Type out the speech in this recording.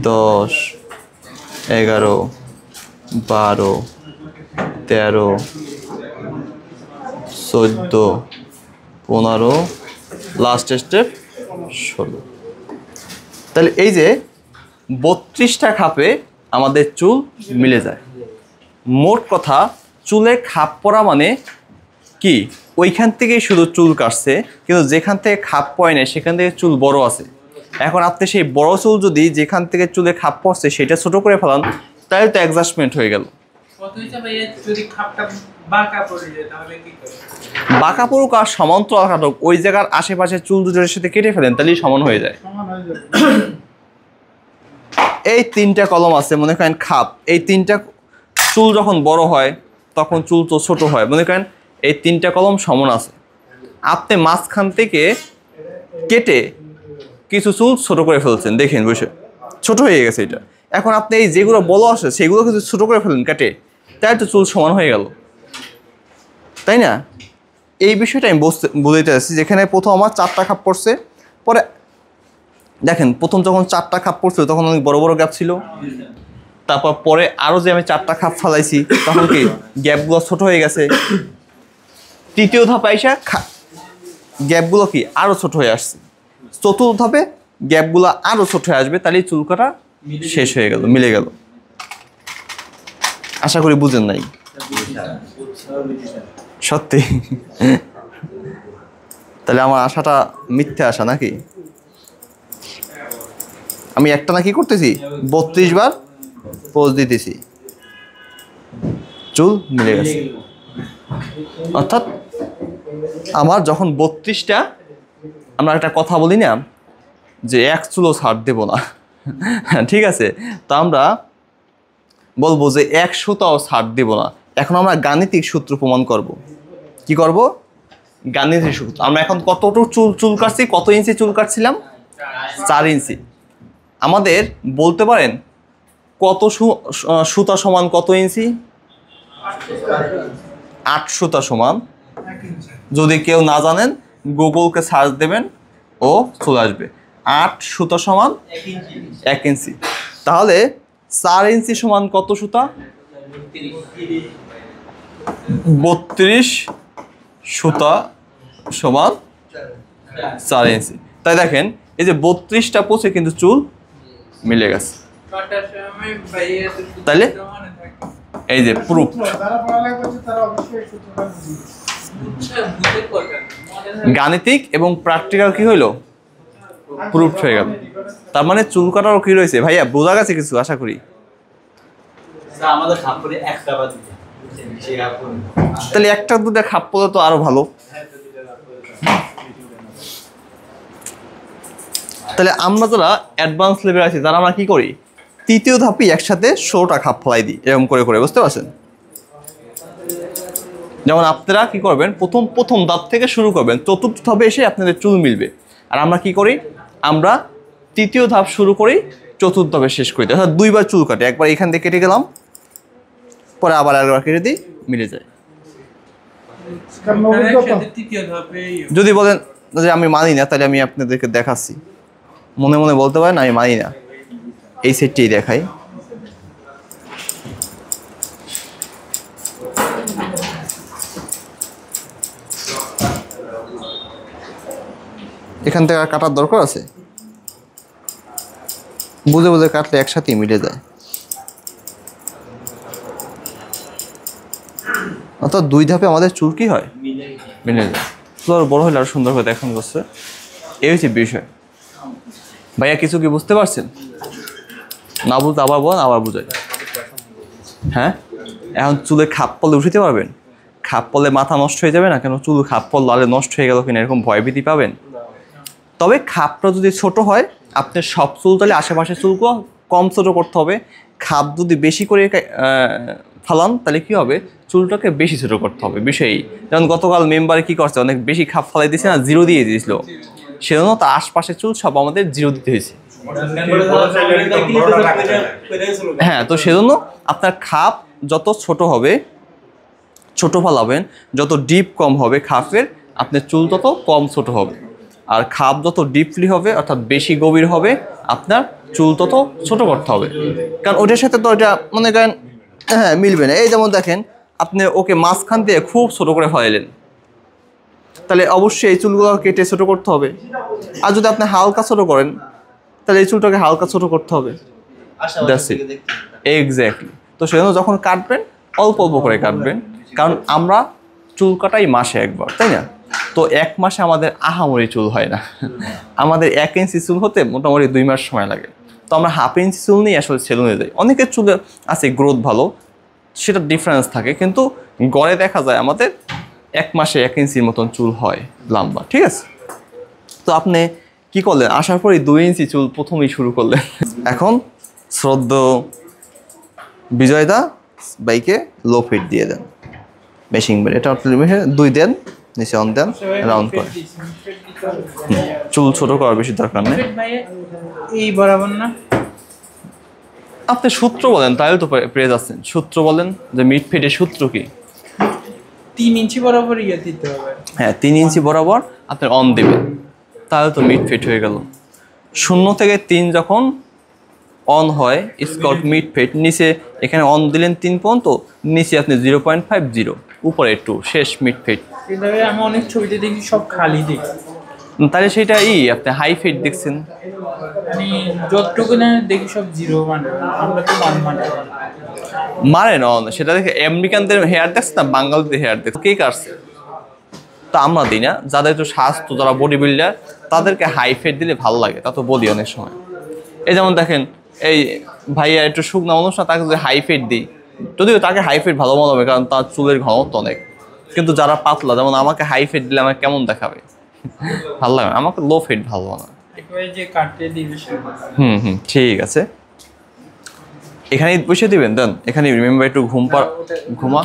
10, 11, 12, 13, 14, 15, last step 16। তাহলে এই যে 32টা খাপে আমাদের চুল মিলে যায়। মোট কথা চুলে খাপ পড়া মানে কি, ওইখান থেকেই শুধু চুল কাটছে, কিন্তু যেখান থেকে খাপ পড়ে না সেখান থেকে চুল বড় আছে। এখন আপনি সেই বড় চুল যদি যেখান থেকে চুলে খাপ পড়ছে সেটা ছোট করে ফেলান, তাহলে তো অ্যাডজাস্টমেন্ট হয়ে গেল। বাঁকা পড়ুক আর সমান্তরাল কাটুক, ওই জায়গার আশেপাশে চুল দুটোর সাথে কেটে ফেলেন, তাহলেই সমান হয়ে যায়। এই 3টা কলম আছে, মনে করেন খাপ, এই 3টা চুল যখন বড় হয় তখন চুল তো ছোট হয়। মনে করেন এই 3টা কলম সমান আছে, আপনি মাঝখান থেকে কেটে কিছু চুল ছোট করে ফেলছেন, দেখেন বসে ছোট হয়ে গেছে এটা। এখন আপনি এই যেগুলো বড় আছে সেগুলো কিছু ছোট করে ফেলেন কেটে, তাই তো চুল সমান হয়ে গেল, তাই না? এই বিষয়টা আমি বুঝাইতে চাচ্ছি। যেখানে প্রথম আমার 4টা খাপ পড়ছে, পরে দেখেন প্রথম যখন 4টা খাপ পড়ছিল তখন অনেক বড় বড় গ্যাপ ছিল, তারপর পরে আরও যে আমি 4টা খাপ ফালাইছি তখন কি গ্যাপগুলো ছোট হয়ে গেছে। তৃতীয় ধাপে আইসা গ্যাপগুলো কি আরও ছোট হয়ে আসছে। চতুর্থ ধাপে গ্যাপগুলো আরও ছোট হয়ে আসবে, তাহলে চুল কাটা শেষ হয়ে গেল, মিলে গেল। আশা করি বুঝেন নাই। সত্যি? তাহলে আমার আশাটা মিথ্যে আশা নাকি? আমি একটা নাকি করতেছি 32 বার পোজ দিতেছি, চুল মিলে গেছে। অর্থাৎ আমার যখন 32টা, আমরা একটা কথা বলি না যে 1 চুলও ছাড় দেব না, ঠিক আছে? তো আমরা বলবো যে 1 সুতাও ছাড় দেব না। এখন আমরা গাণিতিক সূত্র প্রমাণ করব। কি করব? গাণিতিক সূত্র। আমরা এখন কতটুকু চুল কাটছি, কত ইঞ্চি চুল কাটছিলাম? 4 ইঞ্চি। আমাদের বলতে পারেন কত সুতা সমান কত ইঞ্চি? 8 সুতা সমান। যদি কেউ না জানেন গুগলকে সার্চ দেবেন ও চলে আসবে। 8 সুতা সমান 1 ইঞ্চি। তাহলে 4 ইঞ্চি সমান কত সুতা? 32 সুতা সমান 4 ইঞ্চি। তাই দেখেন এই যে 32টা পোষে কিন্তু চুল মিলে গেছে। তাইলে এই যে প্রুফ, গাণিতিক এবং প্র্যাকটিক্যাল কি হইলো? প্রুফ হয়ে গেল। তার মানে চুল কাটারও কি রয়েছে ভাইয়া, বোঝা গেছে কিছু আশা করি। তাহলে একটা দুটা খাপ পড়লে তো আরো ভালো। তাহলে আমরা যারা অ্যাডভান্স লেভেল আছি তারা আমরা কি করি? তৃতীয় ধাপে একসাথে 16টা খাপ ফেলাই দিই, এরকম করে করে, বুঝতে পারছেন? যেমন আপনারা কি করবেন, প্রথম ধাপ থেকে শুরু করবেন, চতুর্থ ধাপে এসে আপনাদের চুল মিলবে। আর আমরা কি করি, আমরা তৃতীয় ধাপ শুরু করি, চতুর্থ ধাপে শেষ করি। অর্থাৎ 2 বার চুল কাটে, একবার এখান থেকে কেটে গেলাম, পরে আবার একবার কেটে দিই, মিলে যায়। যদি বলেন যে আমি মানি না, তাহলে আমি আপনাদেরকে দেখাচ্ছি। মনে মনে বলতে পারেন আমি মানি না, এই সেটটাই দেখাই। এখান থেকে আর কাটার দরকার আছে? বুঝে বুঝে কাটলে একসাথেই মিলে যায়। অর্থাৎ 2 ধাপে আমাদের চুল কি হয়? মিলে যায়। চুল বড় হলে আরো সুন্দর করে দেখানো যাচ্ছে। এই হচ্ছে বিষয়। ভাইয়া কিছু কি বুঝতে পারছেন? না বুঝতে আবার বলেন, আবার বুঝাই। হ্যাঁ, এখন চুলে খাপ পড়লে উঠাতে পারবেন? খাপ পড়লে মাথা নষ্ট হয়ে যাবে না? কেন চুল খাপ পড়লে আলে নষ্ট হয়ে গেল কিনা এরকম ভয়ভীতি পাবেন? তবে খাপটা যদি ছোট হয়, আপনার সব চুল তাহলে আশেপাশের চুলগুলো কম ছোট করতে হবে। খাপ যদি বেশি করে ফালান তাহলে কি হবে, চুলটাকে বেশি ছোট করতে হবে। বিষয়ই যেমন গতকাল মেম্বারে কি করছে, অনেক বেশি খাপ ফালাই দিয়েছে না, 0 দিয়ে দিয়েছিল, সেজন্য তার আশপাশের চুল সব আমাদের 0 দিতে হয়েছে। হ্যাঁ, তো সেজন্য আপনার খাপ যত ছোট হবে, ছোট ফালাবেন, যত ডিপ কম হবে খাপের, আপনার চুল তত কম ছোট হবে। আর খাপ যত ডিপলি হবে অর্থাৎ বেশি গভীর হবে, আপনার চুল তত ছোট করতে হবে, কারণ ওটার সাথে তো এটা মনে করেন হ্যাঁ মিলবে না। এই যেমন দেখেন আপনি ওকে মাঝখান দিয়ে খুব ছোট করে ফেলাইলেন, তাহলে অবশ্যই এই চুলগুলো কেটে ছোট করতে হবে। আর যদি আপনি হালকা ছোট করেন তাহলে এই চুলটাকে হালকা ছোট করতে হবে। এক্স্যাক্টলি। তো সেজন্য যখন কাটবেন অল্প অল্প করে কাটবেন, কারণ আমরা চুল কাটাই মাসে একবার, তাই না? তো এক মাসে আমাদের আহামরি চুল হয় না, আমাদের 1 ইঞ্চি চুল হতে মোটামুটি 2 মাস সময় লাগে। তো আমরা হাফ ইঞ্চি চুল নিয়ে আসলে সেলুনে যাই। অনেকের চুলে আছে গ্রোথ ভালো, সেটা ডিফারেন্স থাকে, কিন্তু গড়ে দেখা যায় আমাদের 1 মাসে 1 ইঞ্চির মতন চুল হয় লম্বা, ঠিক আছে? তো আপনি কি করলেন, আসার পরই 2 ইঞ্চি চুল প্রথমেই শুরু করলেন। এখন শ্রদ্ধেয় বিজয়দা বাইকে লো ফিট দিয়ে দেন, মেশিং বেড, এটা 2 দেন, নিচে অন দেন, রাউন্ড করে। চুল ছোট করার বেশি দরকার নেই। এই বরাবর না, আপনি সূত্র বলেন, তাহলে তো পেয়ে যাচ্ছেন। সূত্র বলেন যে মিড ফিটের সূত্র কি? 3 ইঞ্চি বরাবর ইয়ে দিতে হবে। হ্যাঁ, 3 ইঞ্চি বরাবর আপনি অন দেবেন, তাহলে তো মিড ফিট হয়ে গেল। 0 থেকে 3 যখন অন হয় স্কট মিড ফিট, নিচে এখানে অন দিলেন 3 পর্যন্ত, নিচে আপনি 0.50, উপরে 2, শেষ মিড ফিট। এভাবে আমি অনেক ছবিতে দেখি সব খালি দেখি, তাহলে সেটা আপনি হাই ফিট দেখছেন। মানে যতটুকু না দেখি সব 0 মানে, আমরা তো 1 মানে মারে নন, সেটা দেখে আমেরিকানদের হেয়ার দেখছে না, বাঙালিদের হেয়ার দেখছে, কে কাটছে? তা আমরা দিই না। যাদের একটু স্বাস্থ্য, যারা বডি বিল্ডার, তাদেরকে হাই ফিট দিলে ভালো লাগে, তা তো বলি অনেক সময়। এই যেমন দেখেন এই ভাইয়া একটু শুকনা অনুষ্ঠান, তাকে যদি হাই ফিট দিই, যদিও তাকে হাই ফিট ভালো মনে হবে, কারণ তার চুলের ঘনত্ব অনেক। কিন্তু যারা পাতলা, যেমন আমাকে হাই ফিট দিলে আমাকে কেমন দেখাবে, ভালো লাগে না। আমাকে লো ফিট ভালো না। যে কাটতে দিবে সেটা। ঠিক আছে, এখানেই বসে দিবেন। দেন এখানে রিমেম্বার একটু ঘুমা।